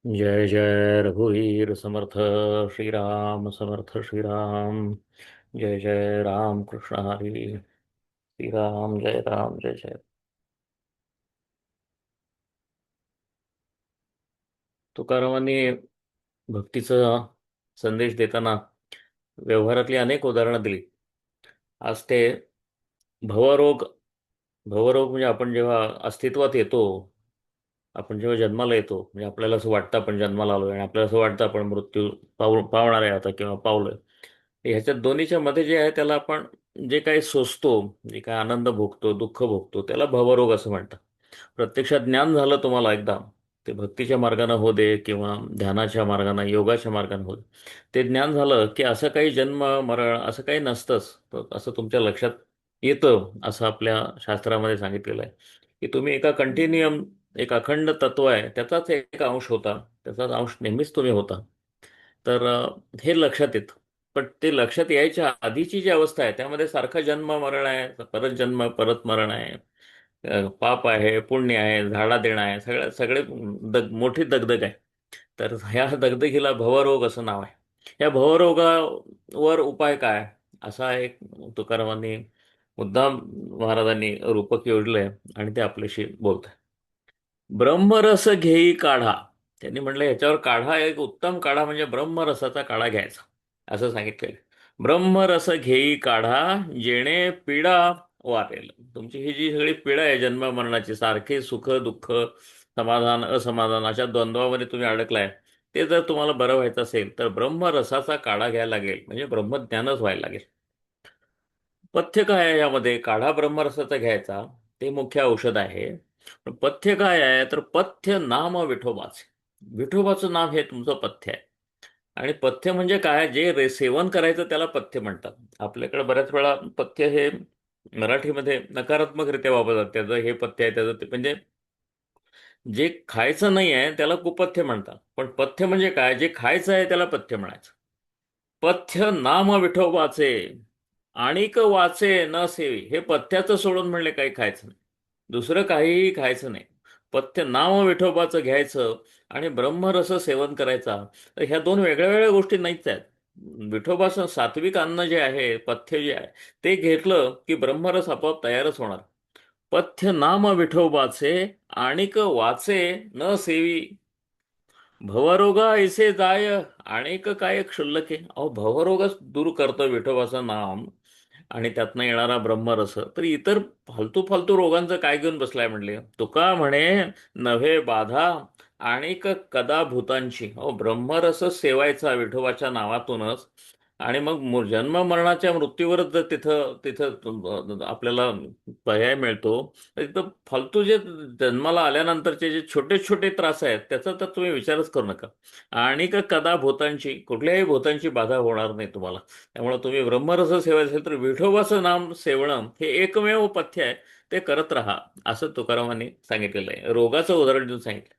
जय जय रघुवीर समर्थ श्रीराम समर्थ श्रीराम। जय जय राम कृष्ण हरी। श्रीराम जय राम जय जय। तुकारामांनी भक्तीचा संदेश देताना व्यवहारातली अनेक उदाहरणं दिली. आज ते भवरोग भवरोग म्हणजे आपण जेव्हा अस्तित्वात येतो, आपण जेव्हा जन्माला येतो, म्हणजे आपल्याला असं वाटतं आपण जन्माला आलोय आणि आपल्याला असं वाटतं आपण मृत्यू पावणार आहे आता किंवा पावलोय. ह्याच्यात दोन्हीच्या मध्ये जे आहे त्याला आपण जे काही सोसतो, जे काही आनंद भोगतो, दुःख भोगतो, त्याला भवरोग असं म्हणतात. प्रत्यक्षात ज्ञान झालं तुम्हाला एकदा, ते भक्तीच्या मार्गाने हो दे किंवा ध्यानाच्या मार्गाने, योगाच्या मार्गाने हो दे, ते ज्ञान झालं की असं काही जन्म मरण असं काही नसतंच. असं तुमच्या लक्षात येतं, असं आपल्या शास्त्रामध्ये सांगितलेलं आहे की तुम्ही एका कंटिन्युअम, एक अखंड तत्व आहे, त्याचाच एक अंश होता, त्याचाच अंश नेहमीच तुम्ही होता. तर हे लक्षात येतं. पण ते लक्षात यायच्या आधीची जी अवस्था आहे त्यामध्ये सारखं जन्म मरण आहे, परत जन्म परत मरण आहे, पाप आहे पुण्य आहे, झाडा देणं आहे, सगळे मोठी दगदग आहे. तर ह्या दगदगीला भवरोग असं नाव आहे. या भवरोगावर उपाय काय, असा एक तुकारामांनी मुद्दाम महाराजांनी रूपक योजलंय आणि ते आपल्याशी बोलत आहे. ब्रह्मरस घेई काढा. त्यांनी म्हटलं ह्याच्यावर काढा, एक उत्तम काढा म्हणजे ब्रह्मरसाचा काढा घ्यायचा, असं सांगितलेलं. ब्रह्मरस घेई काढा, जेणे पीडा वारेल. तुमची ही जी सगळी पीडा आहे जन्म मरणाची, सारखे सुख दुःख, समाधान असमाधान अशा द्वंद्वामध्ये तुम्ही अडकलाय, ते जर तुम्हाला बरं व्हायचं असेल तर ब्रह्मरसाचा काढा घ्यायला लागेल, म्हणजे ब्रह्मज्ञानच व्हायला लागेल. पथ्य काय आहे यामध्ये? काढा ब्रह्मरसाचा घ्यायचा, ते मुख्य औषध आहे. पण पथ्य काय आहे? तर पथ्य नाम विठोबाचे. विठोबाचं नाम हे तुमचं पथ्य आहे. आणि पथ्य म्हणजे काय? जे सेवन करायचं त्याला पथ्य म्हणतात. आपल्याकडे बऱ्याच वेळा पथ्य हे मराठीमध्ये नकारात्मकरित्या वापरतात. त्याचं हे पथ्य आहे, त्याचं ते, म्हणजे जे खायचं नाही आहे त्याला कुपथ्य म्हणतात. पण पथ्य म्हणजे काय? जे खायचं आहे त्याला पथ्य म्हणायचं. पथ्य नाम विठोबाचे, आणिक वाचे न सेवी. हे पथ्याचं सोडून म्हणले काही खायचं नाही, दुसरं काहीही खायचं नाही. पथ्य नाम विठोबाचं घ्यायचं आणि ब्रह्मरस सेवन करायचा. तर ह्या दोन वेगळ्या वेगळ्या गोष्टी नाहीच आहेत. विठोबाचं सात्विक अन्न जे आहे, पथ्य जे आहे, ते घेतलं की ब्रह्मरस आपोआप तयारच होणार. पथ्य नाम विठोबाचे, आणिक वाचे न सेवी. भवरोगा ऐसे जाय, अनेक काय क्षुल्लके. अहो, भवरोगच दूर करतं विठोबाचं नाम आणि त्यातनं येणारा ब्रह्मरस. तर इतर फालतू फालतू रोगांचं काय घेऊन बसलाय म्हणले. तुका म्हणे नव्हे बाधा, आणिक कदा भूतांची. अहो, ब्रह्मरस सेवायचा विठोबाच्या नावातूनच. आणि मग जन्म मरणाच्या मृत्यूवरच जर तिथं तिथं आपल्याला पर्याय मिळतो, तर तिथं फालतू जे जन्माला आल्यानंतरचे जे छोटे छोटे त्रास आहेत त्याचा तर तुम्ही विचारच करू नका. आणि कदा भूतांची, कुठल्याही भूतांची बाधा होणार नाही तुम्हाला. त्यामुळे तुम्ही ब्रह्मरस सेवा असेल तर विठोबाचं नाम सेवणं हे एकमेव पथ्य आहे, ते करत राहा, असं तुकारामांनी सांगितलेलं आहे. रोगाचं उदाहरण देऊन सांगितलं.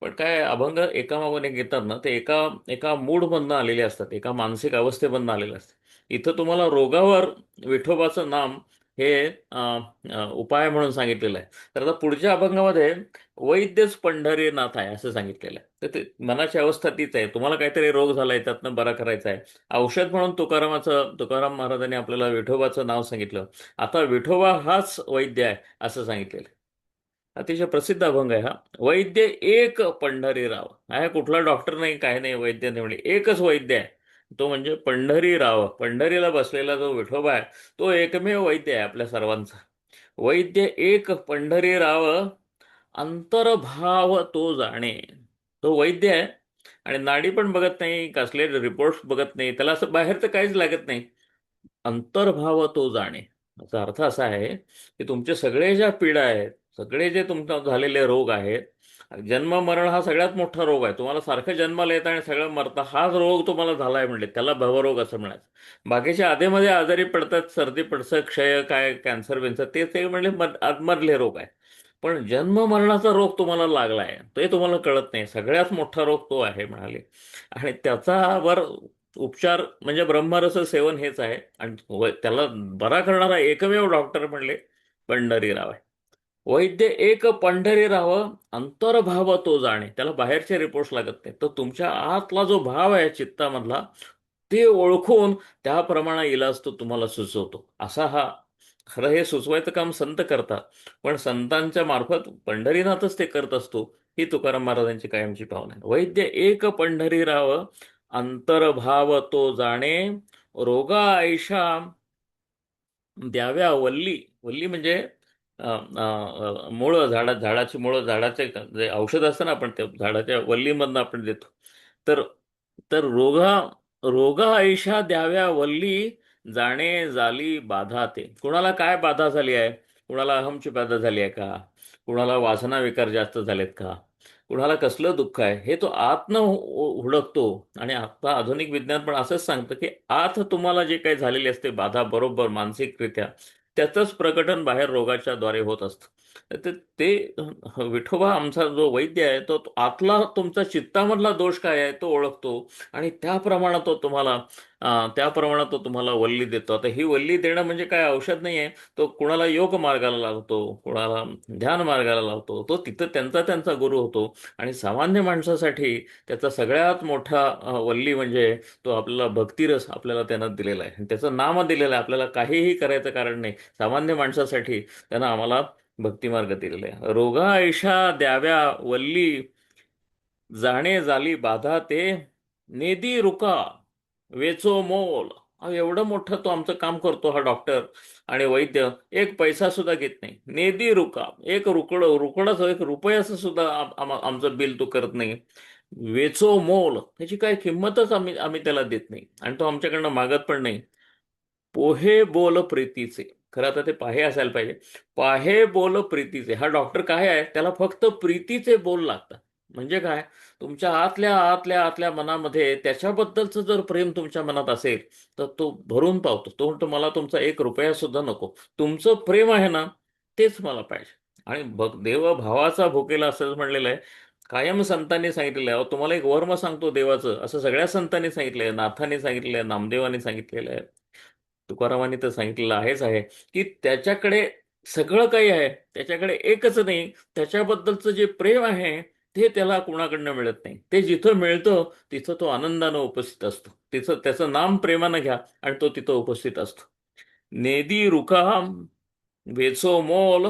पण काय अभंग एकामागून एक येतात ना, ते एका एका मूडमधनं आलेले असतात, एका मानसिक अवस्थेमधनं आलेले असतात. इथं तुम्हाला रोगावर विठोबाचं नाम हे उपाय म्हणून सांगितलेलं आहे. तर आता पुढच्या अभंगामध्ये वैद्यच पंढरीनाथ आहे असं सांगितलेलं आहे. तर ते मनाची अवस्था तीच आहे. तुम्हाला काहीतरी रोग झालाय, त्यातनं बरा करायचा आहे. औषध म्हणून तुकाराम महाराजांनी आपल्याला विठोबाचं नाव सांगितलं. आता विठोबा हाच वैद्य आहे असं सांगितलेलं आहे. अतिशय प्रसिद्ध अभंग आहे हा. वैद्य एक पंढरीराव. हा कुठला डॉक्टर नाही, काय नाही, वैद्य नाही, म्हणजे एकच वैद्य आहे, तो म्हणजे पंढरीराव. पंढरीला बसलेला जो विठोबा आहे तो एकमेव वैद्य आहे आपल्या सर्वांचा. वैद्य एक पंढरीराव, अंतर्भाव तो जाणे. तो वैद्य आहे आणि नाडी पण बघत नाही, कसले रिपोर्ट्स बघत नाही, त्याला असं बाहेरचं काहीच लागत नाही. अंतर्भाव तो जाणे. याचा अर्थ असा आहे की तुमचे सगळे ज्या पीडा आहेत, सगळे जे तुमच्या झालेले रोग आहेत, जन्म मरण हा सगळ्यात मोठा रोग आहे. तुम्हाला सारखं जन्माला येतं आणि सगळं मरतं, हाच रोग तुम्हाला झालाय म्हणले, त्याला भवरोग असं म्हणायचं. बाकीचे आधेमध्ये आजारी पडतात, सर्दी पडसं, क्षय, काय कॅन्सर बिन्सर, ते म्हणले आतमधले रोग आहे. पण जन्म मरणाचा रोग तुम्हाला लागलाय ते तुम्हाला कळत नाही, सगळ्यात मोठा रोग तो आहे म्हणाले. आणि त्याच्यावर उपचार म्हणजे ब्रह्मरस सेवन हेच आहे. आणि त्याला बरा करणारा एकमेव डॉक्टर म्हणले पंढरीराव आहे. वैद्य एक पंढरी राहावं, अंतर्भाव तो जाणे. त्याला बाहेरचे रिपोर्ट्स लागत नाही. तर तुमच्या आतला जो भाव आहे चित्तामधला, ते ओळखून त्याप्रमाणे इलाज तो तुम्हाला सुचवतो. असा हा, खरं हे सुचवायचं काम संत करतात, पण संतांच्या मार्फत पंढरीनाथच ते करत असतो. ही तुकाराम महाराजांची कायमची भावना आहे. वैद्य एक पंढरी राहावं, अंतर्भाव तो जाणे, रोगा ऐशा द्याव्या वल्ली. वल्ली म्हणजे मुळं, झाडाची मुळं, झाडाचे जे औषध असतं ना, आपण त्या झाडाच्या वल्लीमधनं आपण देतो. तर तर रोगा ऐशा द्याव्या वल्ली, जाणे झाली बाधा ते. कुणाला काय बाधा झाली आहे? कुणाला अहमची बाधा झाली आहे का? कुणाला वासना विकार जास्त झालेत का? कुणाला कसलं दुःख आहे हे तो आतनं हुडकतो. आणि आता आधुनिक विज्ञान पण असंच सांगतं की आत तुम्हाला जे काही झालेली असते बाधा, बरोबर मानसिकरित्या, त्याचंच प्रकटन बाहेर रोगाच्या द्वारे होत असतं. तर विठोबा आमचा जो वैद्य आहे तो आतला तुमचा चित्तामधला दोष काय आहे तो ओळखतो. आणि त्याप्रमाणे तो तुम्हाला वल्ली देतो. आता ही वल्ली देणं म्हणजे काय औषध नाही आहे. तो कुणाला योग मार्गाला लावतो, कुणाला ध्यान मार्गाला लावतो. तो तिथं त्यांचा त्यांचा गुरु होतो. आणि सामान्य माणसासाठी त्याचा सगळ्यात मोठा वल्ली म्हणजे तो आपल्याला भक्तिरस आपल्याला त्यानं दिलेला आहे. आणि त्याचं नाम दिलेलं आहे. आपल्याला काहीही करायचं कारण नाही. सामान्य माणसासाठी त्यानं आम्हाला भक्तिमार्ग दिलेला आहे. रोगा ऐशा द्याव्या वल्ली, जाणे झाली बाधा ते, नेदी रुका वेचो मोल. अहो, एवढं मोठं तो आमचं काम करतो हा डॉक्टर आणि वैद्य. एक पैसा सुद्धा घेत नाही. नेदी रुका, एक रुकडच एक रुपयाचं सुद्धा आमचं बिल तो करत नाही. वेचो मोल, त्याची काय किंमतच आम्ही आम्ही त्याला देत नाही. आणि तो आमच्याकडनं मागत पण नाही. पोहे बोल प्रीतीचे. खरं आता ते पाहे असायला पाहिजे. पाहे बोल प्रीतीचे. हा डॉक्टर काय आहे, त्याला फक्त प्रीतीचे बोल लागतात. म्हणजे काय, तुमच्या आतल्या आतल्या आतल्या मनामध्ये त्याच्याबद्दलचं जर प्रेम तुमच्या मनात असेल तर तो भरून पावतो. तो म्हणतो मला तुमचा एक रुपया सुद्धा नको, तुमचं प्रेम आहे ना तेच मला पाहिजे. आणि देव भावाचा भुकेला असं म्हणलेलं आहे. कायम संतांनी सांगितलेलं आहे. अहो, तुम्हाला एक वर्म सांगतो देवाचं, असं सगळ्या संतांनी सांगितलंय, नाथांनी सांगितलंय, नामदेवांनी सांगितलेलं आहे, तुकारामांनी तर सांगितलेलं आहे की त्याच्याकडे सगळं काही आहे, त्याच्याकडे एकच नाही, त्याच्याबद्दलचं जे प्रेम आहे ते त्याला कुणाकडनं मिळत नाही. ते जिथं मिळतं तिथं तो आनंदानं उपस्थित असतो. तिथं त्याचं नाम प्रेमानं घ्या आणि तो तिथं उपस्थित असतो. नेदी रुका वेचो मोल,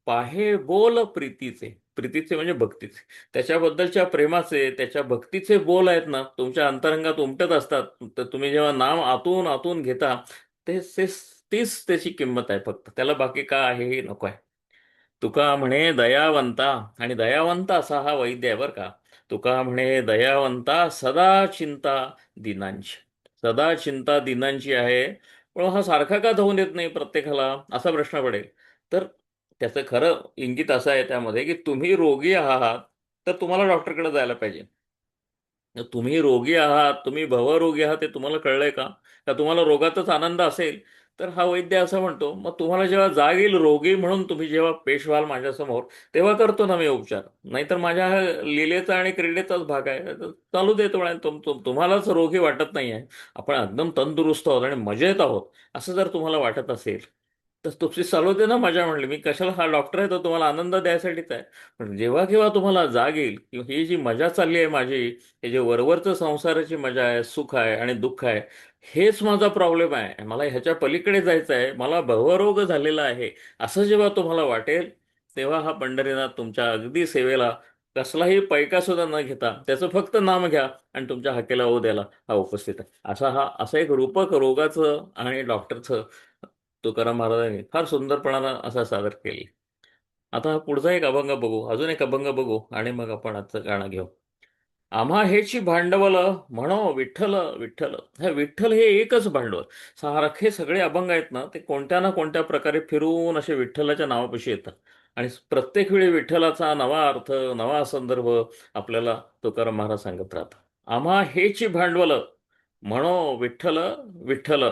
पाहे बोल प्रीतीचे. प्रीतीचे म्हणजे भक्तीचे. त्याच्याबद्दलच्या प्रेमाचे, त्याच्या भक्तीचे बोल आहेत ना तुमच्या अंतरंगात उमटत असतात. तर तुम्ही जेव्हा नाम आतून आतून घेता, ते ते- तीच त्याची किंमत आहे. फक्त त्याला बाकी काय आहे हे नको आहे. तुका म्हणे दयावंता, आणि दयावंत असा हा वैद्य आहे बरं का. तुका म्हणे दयावंता, सदा चिंता दिनांची. सदा चिंता दिनांची आहे. पण हा सारखा का धावून येत नाही प्रत्येकाला, असा प्रश्न पडेल. तर त्याचं खरं इंगित असं आहे त्यामध्ये की तुम्ही रोगी आहात तर तुम्हाला डॉक्टरकडे जायला पाहिजे. तुम्ही रोगी आहात, तुम्ही भवरोगी आहात, ते तुम्हाला कळलंय का? का तुम्हाला रोगातच आनंद असेल तर हा वैद्य असं म्हणतो, मग तुम्हाला जेव्हा जाग येईल रोगी म्हणून तुम्ही जेव्हा पेश व्हाल माझ्यासमोर, तेव्हा करतो ना मी उपचार. नाहीतर माझ्या हा लीलेचा आणि क्रीडेचाच भाग आहे. तर चालू देतो. आणि तुम्हालाच रोगी वाटत नाही आहे, आपण एकदम तंदुरुस्त आहोत आणि मजेत आहोत, असं जर तुम्हाला वाटत असेल तर तुमची चालू दे ना मजा. म्हणली मी, कशाला, हा डॉक्टर आहे तो तुम्हाला आनंद द्यायसाठीच आहे. पण जेव्हा केव्हा तुम्हाला जाग येईल की ही जी मजा चालली आहे माझी, हे जे वरवरचं संसाराची मजा आहे, सुख आहे आणि दुःख आहे, हेच माझा प्रॉब्लेम आहे, मला ह्याच्या पलीकडे जायचं आहे, मला भवरोग झालेला आहे, असं जेव्हा तुम्हाला वाटेल, तेव्हा हा पंढरीनाथ तुमच्या अगदी सेवेला कसलाही पैका सुद्धा न घेता त्याचं फक्त नाम घ्या आणि तुमच्या हाकेला ओ द्यायला हा उपस्थित आहे. असं एक रूपक रोगाचं आणि डॉक्टरचं तुकाराम महाराजांनी फार सुंदरपणानं असा सादर केले. आता हा पुढचा एक अभंग बघू, अजून एक अभंग बघू आणि मग आपण आजचं गाणं घेऊ. आम्हा हेची भांडवल, म्हणो विठ्ठल विठ्ठल. हे विठ्ठल हे एकच भांडवल. सारखे सगळे अभंग आहेत ना ते कोणत्या ना कोणत्या प्रकारे फिरून असे विठ्ठलाच्या नावापाशी येतात. आणि प्रत्येक वेळी विठ्ठलाचा नवा अर्थ, नवा संदर्भ आपल्याला तुकाराम महाराज सांगत राहतात. आम्हा हेची भांडवल, म्हणो विठ्ठल विठ्ठल.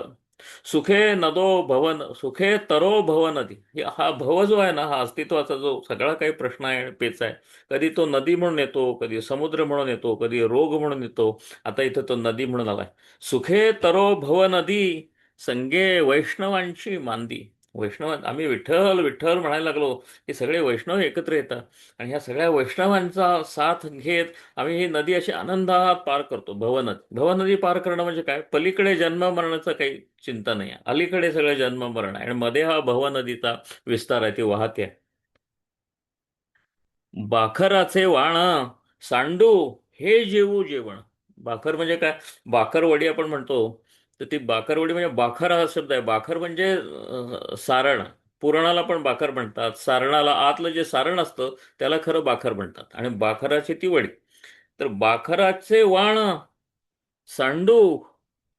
सुखे नदो भवन, सुखे तरो भव नदी. हा भव जो आहे ना, हा अस्तित्वाचा जो सगळा काही प्रश्न आहे, पेच आहे. कधी तो नदी म्हणून येतो, कधी समुद्र म्हणून येतो, कधी रोग म्हणून येतो. आता इथं तो नदी म्हणून आलाय. सुखे तरो भव नदी, संगे वैष्णवांची मांदी. वैष्णव आम्ही विठ्ठल विठ्ठल म्हणायला लागलो की सगळे वैष्णव एकत्र येतात आणि ह्या सगळ्या वैष्णवांचा साथ घेत आम्ही ही नदी अशी आनंदात पार करतो. भवनदी पार करणं म्हणजे काय, पलीकडे जन्म मरणाचं काही चिंता नाही आहे, अलीकडे सगळं जन्म मरण आहे आणि मध्ये हा भवनदीचा विस्तार आहे, ती वाहते. बाखराचे वाण सांडू हे जेवू जेवण. बाखर म्हणजे काय, बाकरवडी आपण म्हणतो. तर ती बाकरवडी म्हणजे बाखर हा शब्द आहे. बाखर म्हणजे सारण. पुरणाला पण बाखर म्हणतात, सारणाला आतलं जे सारण असतं त्याला खरं बाखर म्हणतात, आणि बाखराची ती वडी. तर बाखराचे वाण सांडू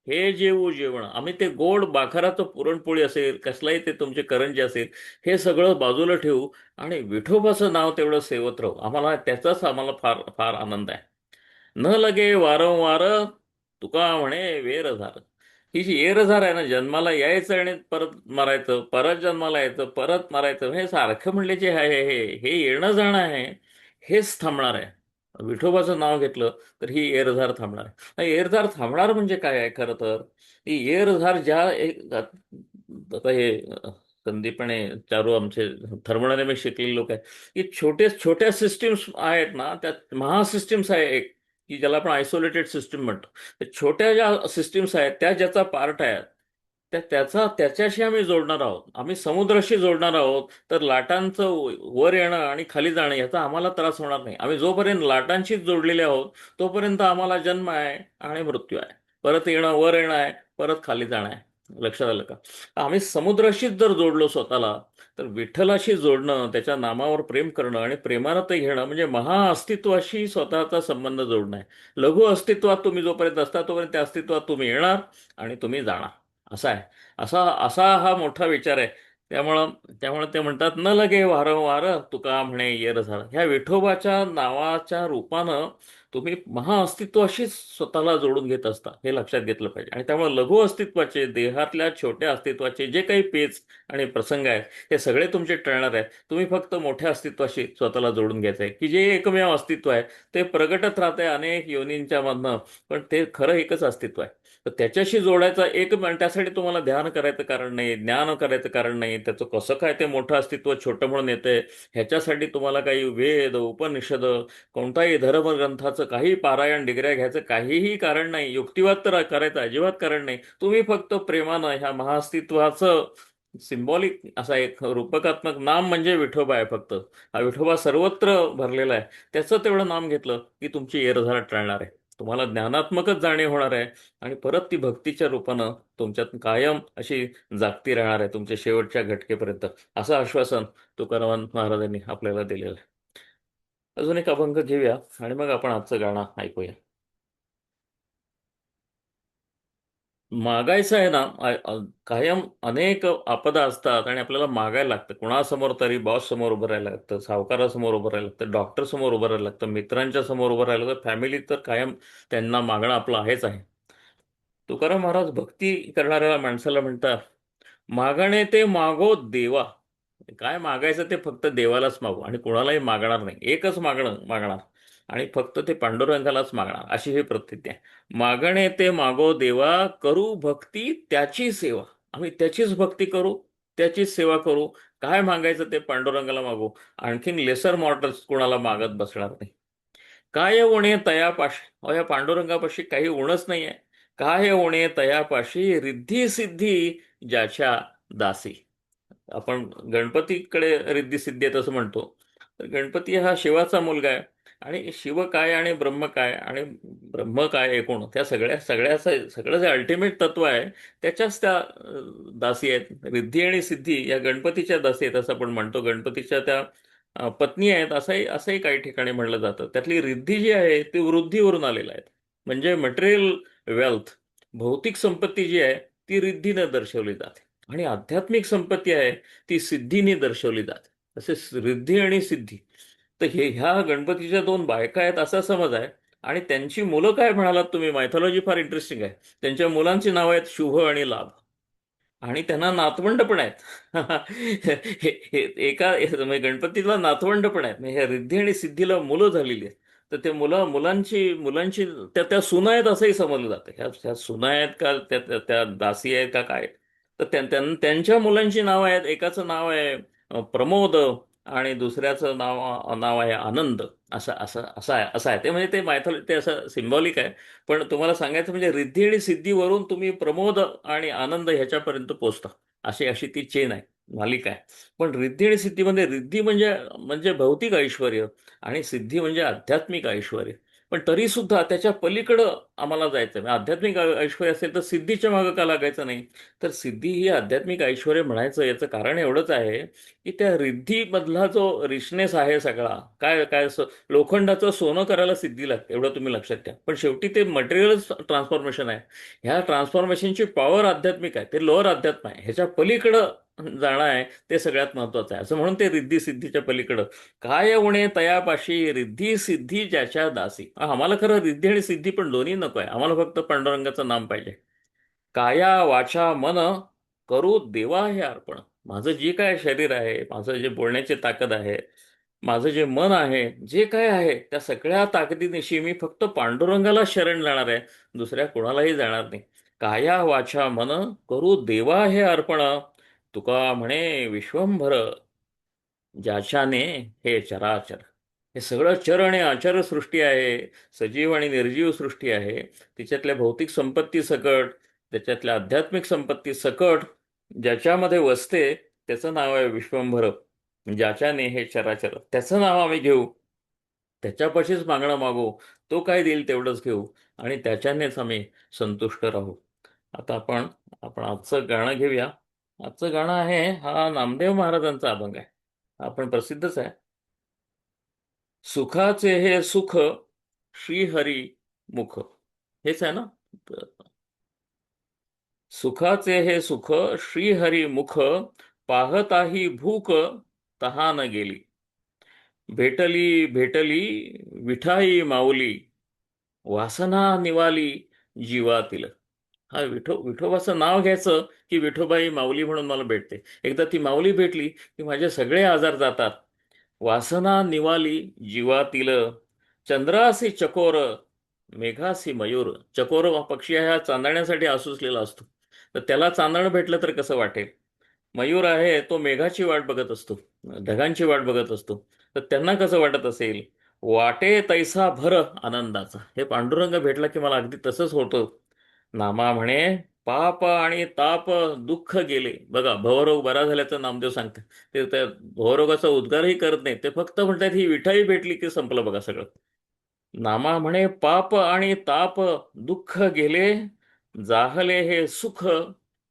हे जेवू जेवण. आम्ही ते गोड बाखराचं पुरणपोळी असेल, कसलाही ते तुमचे करंजी असेल, हे सगळं बाजूला ठेवू आणि विठोबाचं नाव तेवढं सेवत राहू. आम्हाला फार फार आनंद आहे. न लगे वारंवार तुका म्हणे वेरझार. ही जी येरझार आहे ना, जन्माला यायचं आणि परत मरायचं, परत जन्माला यायचं, परत मरायचं, हे सारखं म्हणले जे आहे हे हे येणं जाणं आहे, हेच थांबणार आहे. विठोबाचं नाव घेतलं तर ही येरझार थांबणार आहे. येरझार थांबणार म्हणजे काय आहे खरं तर, ही येरझार ज्या एक आता हे संदीप आणि चारू आमचे थर्मोडायनेमिक शिकलेले लोक आहेत, की छोट्या सिस्टीम्स आहेत ना, त्यात महासिस्टीम्स आहे एक, की ज्याला आपण आयसोलेटेड सिस्टीम म्हणतो. तर छोट्या ज्या सिस्टीम्स आहेत त्या ज्याचा पार्ट आहे, त्याच्याशी आम्ही जोडणार आहोत. आम्ही समुद्राशी जोडणार आहोत. तर लाटांचं वर येणं आणि खाली जाणं याचा आम्हाला त्रास होणार नाही. आम्ही जोपर्यंत लाटांशीच जोडलेले आहोत तोपर्यंत आम्हाला जन्म आहे आणि मृत्यू आहे, परत येणं, वर येणं आहे, परत खाली जाणं आहे. लक्षात आलं का? आम्ही समुद्राशीच जर जोडलो स्वतःला, तर विठ्ठलाशी जोडणं, त्याच्या नामावर प्रेम करणं आणि प्रेमानं ते घेणं म्हणजे महाअस्तित्वाशी स्वतःचा संबंध जोडणं आहे. लघु अस्तित्वात तुम्ही जोपर्यंत असता तोपर्यंत त्या अस्तित्वात तुम्ही येणार आणि तुम्ही जाणार. असा आहे. असा असा हा मोठा विचार आहे. त्यामुळं त्यामुळे ते म्हणतात, न लगे वारंवार तुका म्हणे येर झाला. ह्या विठोबाच्या नावाच्या रूपानं तुम्ही महाअस्तित्वाशीच स्वतःला जोडून घेत असता, हे लक्षात घेतलं पाहिजे. आणि त्यामुळे लघु अस्तित्वाचे, देहातल्या छोट्या अस्तित्वाचे जे काही पेच आणि प्रसंग आहेत, हे सगळे तुमचे टळणार आहेत. तुम्ही फक्त मोठ्या अस्तित्वाशी स्वतःला जोडून घ्यायचं आहे, की जे एकमेव अस्तित्व आहे, ते प्रगटत राहते अनेक योनींच्या मधनं, पण ते खरं एकच अस्तित्व आहे. तर त्याच्याशी जोडायचा एक त्यासाठी तुम्हाला ध्यान करायचं कारण नाही, ज्ञान करायचं कारण नाही, त्याचं कसं काय ते मोठं अस्तित्व छोटं म्हणून येतंय ह्याच्यासाठी तुम्हाला काही वेद, उपनिषद, कोणताही धर्मग्रंथाचं काही पारायण, डिग्र्या घ्यायचं काहीही कारण नाही. युक्तिवाद तर करायचं अजिबात कारण नाही. तुम्ही फक्त प्रेमानं ह्या महाअस्तित्वाचं सिम्बॉलिक असा एक रूपकात्मक नाम म्हणजे विठोबा आहे फक्त. हा विठोबा सर्वत्र भरलेला आहे. त्याचं तेवढं नाम घेतलं की तुमची येरझार टळणार आहे. तुम्हाला ज्ञानात्मकच जाणीव होणार आहे आणि परत ती भक्तीच्या रूपानं तुमच्यात कायम अशी जागती राहणार आहे तुमच्या शेवटच्या घटकेपर्यंत. असं आश्वासन तुकाराम महाराजांनी आपल्याला दिलेलं आहे. अजून एक अभंग घेऊया आणि मग आपण आजचं गाणं ऐकूया. मागायचं आहे ना, कायम अनेक आपदा असतात आणि आपल्याला मागायला लागतं. कुणासमोर तरी बॉस समोर उभं राहायला लागतं, सावकारासमोर उभं राहायला लागतं, डॉक्टर समोर उभं राहायला लागतं, मित्रांच्या समोर उभं राहायला लागतं, फॅमिलीत तर कायम त्यांना मागणं आपलं आहेच आहे. तुकाराम महाराज भक्ती करणाऱ्या माणसाला म्हणतात, मागणे ते मागो देवा. काय मागायचं ते फक्त देवालाच मागू आणि कुणालाही मागणार नाही. एकच मागणार आणि फक्त ते पांडुरंगालाच मागणार, अशी ही प्रतिज्ञा आहे. मागणे ते मागो देवा, करू भक्ती त्याची सेवा. आम्ही त्याचीच भक्ती करू, त्याचीच सेवा करू. काय मागायचं ते पांडुरंगाला मागू. आणखीन लेसर मॉर्टल्स कुणाला मागत बसणार नाही. काय उणे तयापाशी, अहो या पांडुरंगापाशी काही उणच नाहीये. काय उणे तयापाशी, रिद्धी सिद्धी ज्याच्या दासी. आपण गणपतीकडे रिद्धी सिद्धी आहे तसं म्हणतो. तर गणपती हा शिवाचा मुलगा आहे आणि शिव काय आणि ब्रह्म काय आणि ब्रह्म काय एकूण त्या सगळ्याचं सगळं जे अल्टिमेट तत्व आहे त्याच्याच त्या दासी आहेत. रिद्धी आणि सिद्धी या गणपतीच्या दासी आहेत असं आपण म्हणतो. गणपतीच्या त्या पत्नी आहेत असंही काही ठिकाणी म्हणलं जातं. त्यातली रिद्धी जी आहे ती वृद्धीवरून आलेलं आहे. म्हणजे मटेरियल वेल्थ, भौतिक संपत्ती जी आहे ती रिद्धीने दर्शवली जाते आणि आध्यात्मिक संपत्ती आहे ती सिद्धीने दर्शवली जाते. तसेच रिद्धी आणि सिद्धी, तर ह्या गणपतीच्या दोन बायका आहेत असा समज आहे. आणि त्यांची मुलं काय म्हणालात तुम्ही, मायथॉलॉजी फार इंटरेस्टिंग आहे. त्यांच्या मुलांची नावं आहेत शुभ आणि लाभ. आणि त्यांना नातवंड पण आहेत. एका म्हणजे गणपतीला नातवंड पण आहेत, म्हणजे ह्या रिद्धी आणि सिद्धीला मुलं झालेली आहेत. तर ते मुलांची त्या त्या सुना आहेत असंही समजलं जातं. ह्या ह्या सुना आहेत का त्या त्या त्या दासी आहेत का काय. तर त्यांच्या मुलांची नावं आहेत. एकाचं नाव आहे प्रमोद, आणि दुसऱ्याचं नाव आहे आनंद. असं आहे ते. म्हणजे ते मायथॉलॉजी, ते असं सिम्बॉलिक आहे. पण तुम्हाला सांगायचं म्हणजे रिद्धी आणि सिद्धीवरून तुम्ही प्रमोद आणि आनंद ह्याच्यापर्यंत पोहोचता. अशी अशी ती चेन आहे, मालिका आहे. पण रिद्धी आणि सिद्धीमध्ये रिद्धी म्हणजे म्हणजे भौतिक ऐश्वर, आणि सिद्धी म्हणजे आध्यात्मिक ऐश्वर. पण तरी सुद्धा त्याच्या पलीकडं आम्हाला जायचं आहे. आध्यात्मिक ऐश्वर असेल तर सिद्धीच्या मागं का लागायचं नाही? तर सिद्धी ही आध्यात्मिक ऐश्वर म्हणायचं याचं कारण एवढंच आहे की त्या रिद्धीमधला जो रिचनेस आहे सगळा, काय काय लोखंडाचं सोनं करायला सिद्धी लागते, एवढं तुम्ही लक्षात घ्या. पण शेवटी ते मटेरियल ट्रान्सफॉर्मेशन आहे. ह्या ट्रान्सफॉर्मेशनची पॉवर आध्यात्मिक आहे, ते लोअर अध्यात्म आहे. ह्याच्या पलीकडं जाणं आहे ते सगळ्यात महत्वाचं आहे. असं म्हणून ते रिद्धी सिद्धीच्या पलीकडं काय उणे तयापाशी, रिद्धी सिद्धी ज्याच्या दासी. आम्हाला खरं रिद्धी आणि सिद्धी पण दोन्ही नको आहे. आम्हाला फक्त पांडुरंगाचं नाम पाहिजे. काया वाचा मन करू देवा हे अर्पण. माझं जे काय शरीर आहे, माझं जे बोलण्याची ताकद आहे, माझं जे मन आहे, जे काय आहे, त्या सगळ्या ताकदीनिशी मी फक्त पांडुरंगाला शरण जाणार आहे, दुसऱ्या कोणालाही जाणार नाही. काया वाचा मन करू देवा हे अर्पण. तुका म्हणे विश्वंभर, ज्याच्याने हे चराचर. हे सगळं चर आणि अचर सृष्टी आहे, सजीव आणि निर्जीव सृष्टी आहे. तिच्यातल्या भौतिक संपत्ती सकट, त्याच्यातल्या आध्यात्मिक संपत्ती सकट ज्याच्यामध्ये वसते त्याचं नाव आहे विश्वंभर. ज्याच्याने हे चराचर, त्याचं नाव आम्ही घेऊ, त्याच्यापाशीच मागणं मागू, तो काय देईल तेवढंच घेऊ, आणि त्याच्यानेच आम्ही संतुष्ट राहू. आता आपण आपण आजचं गाणं घेऊया. आजचं गाणं आहे, हा नामदेव महाराजांचा अभंग आहे. आपण प्रसिद्धच आहे. सुखाचे हे सुख श्रीहरी मुख. हेच आहे ना? सुखाचे हे सुख श्रीहरी मुख, पाहताही भूक तहान गेली. भेटली भेटली विठाई माऊली, वासना निवाली जीवातील. हा विठोबाचं नाव घ्यायचं की विठोबाई माऊली म्हणून मला भेटते. एकदा ती माऊली भेटली की माझे सगळे आजार जातात. वासना निवाली जीवातील, चंद्रासी चकोर मेघासी मयूर. चकोर पक्षी हा चांदण्यासाठी आसुसलेला असतो, तर त्याला चांदणं भेटलं तर कसं वाटेल. मयूर आहे तो मेघाची वाट बघत असतो, ढगांची वाट बघत असतो, तर त्यांना कसं वाटत असेल. वाटे तैसा भर आनंदाचा. हे पांडुरंग भेटला की मला अगदी तसंच होतं. नामा म्हणे पाप आणि ताप दुःख गेले. बघा, भवरोग बरा झाल्याचं नामदेव सांगते. ते त्या भवरोगाचा उद्गारही करत नाही, ते फक्त म्हणतात ही विठाई भेटली की संपलं बघा सगळं. नामा म्हणे पाप आणि ताप दुःख गेले, जाहले हे सुख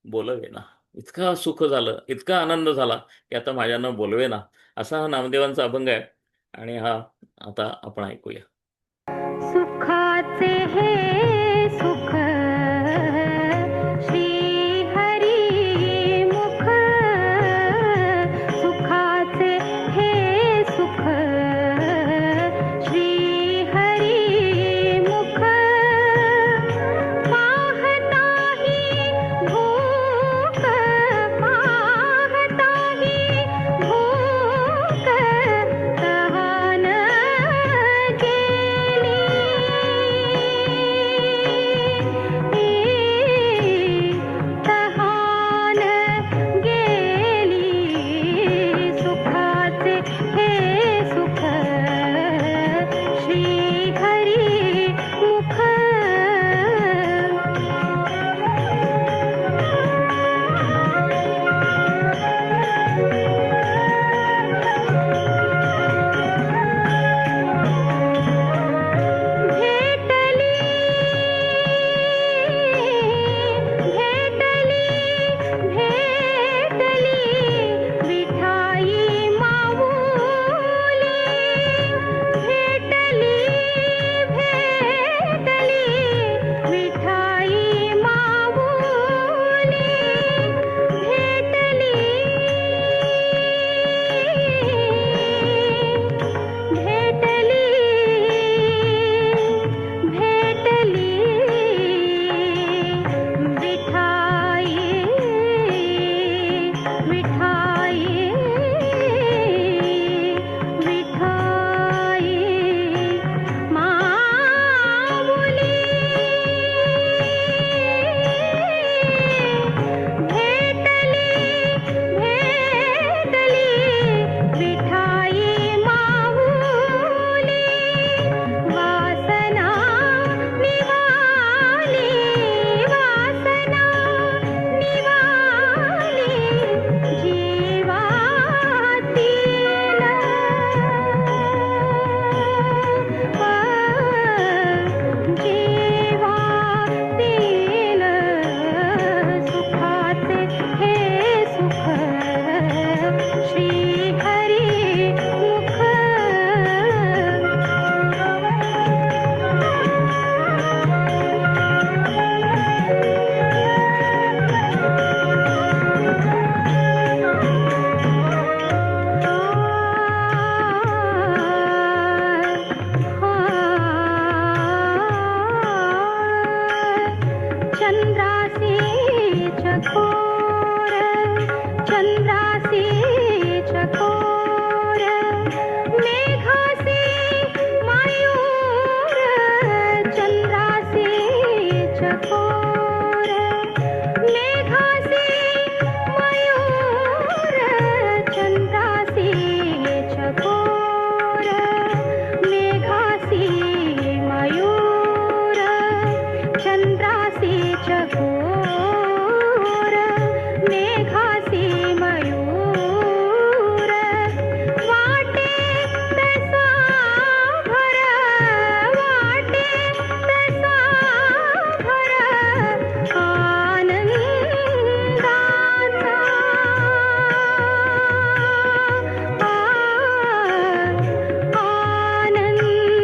बोलवेना. इतका सुख झालं, इतका आनंद झाला की आता माझ्यानं बोलवेना. असा हा नामदेवांचा अभंग आहे. आणि हा आता आपण ऐकूया. सुखाचे हे सुख श्री हरी मुख, सुखाचे हे सुख श्री हरी मुख, पाहताही भूक, पाहताही भूक तहान गेली. चंद्रासी चकोर चंद्रासी चकोर मेघासी मयूर चंद्रासी चकोर मेघासी मयूर चंद्रासी चकोर मेघासी मयूर चंद्रासी चकोर मेघासी मयूर वाटे तसा भर वाटे तसा भर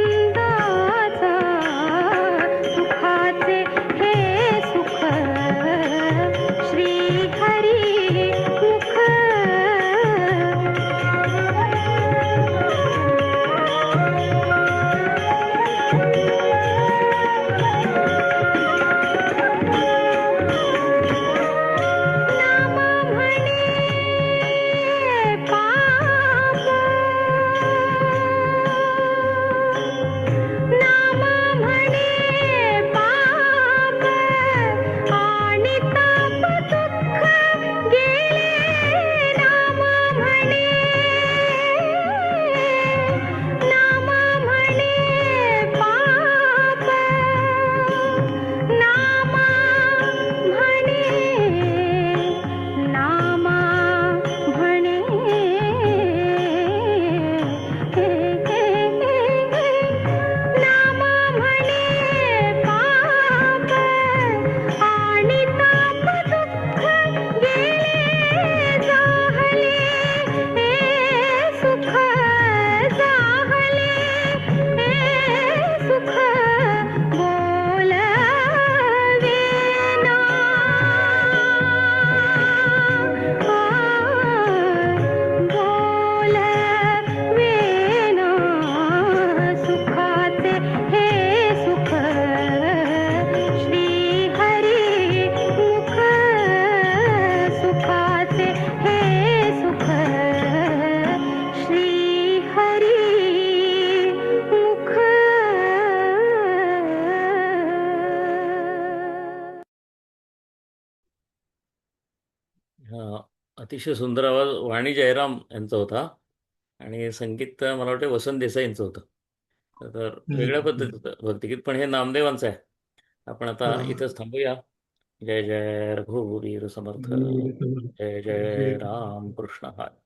आनंदाचा सुखाचे हे सुख श्री हरी मुख नामा म्हणे पाप नामा म्हणे पाप आणि ताप दुःख गेले नामा म्हणे पाप नामा म्हणे नामा म्हणे नामा म्हणे पाप आणि ताप दुःख गेले जाहले हे सुख जाहले हे सुख बोलवेना बोलवेना सुखाचे हे सुख श्री हरी मुख सुखाचे हे सुख श्री हरी मुख हा अतिशय सुंदर आवाज वाणी जयराम यांचा होता आणि संगीत मला वाटतं वसंत देसाई यांचं होतं. तर वेगळ्या पद्धतीचं भक्तिगीत, पण हे नामदेवांचं आहे. आपण आता इथंच थांबूया. जय जय रघुवीर समर्थ. जय जय राम कृष्ण हरी.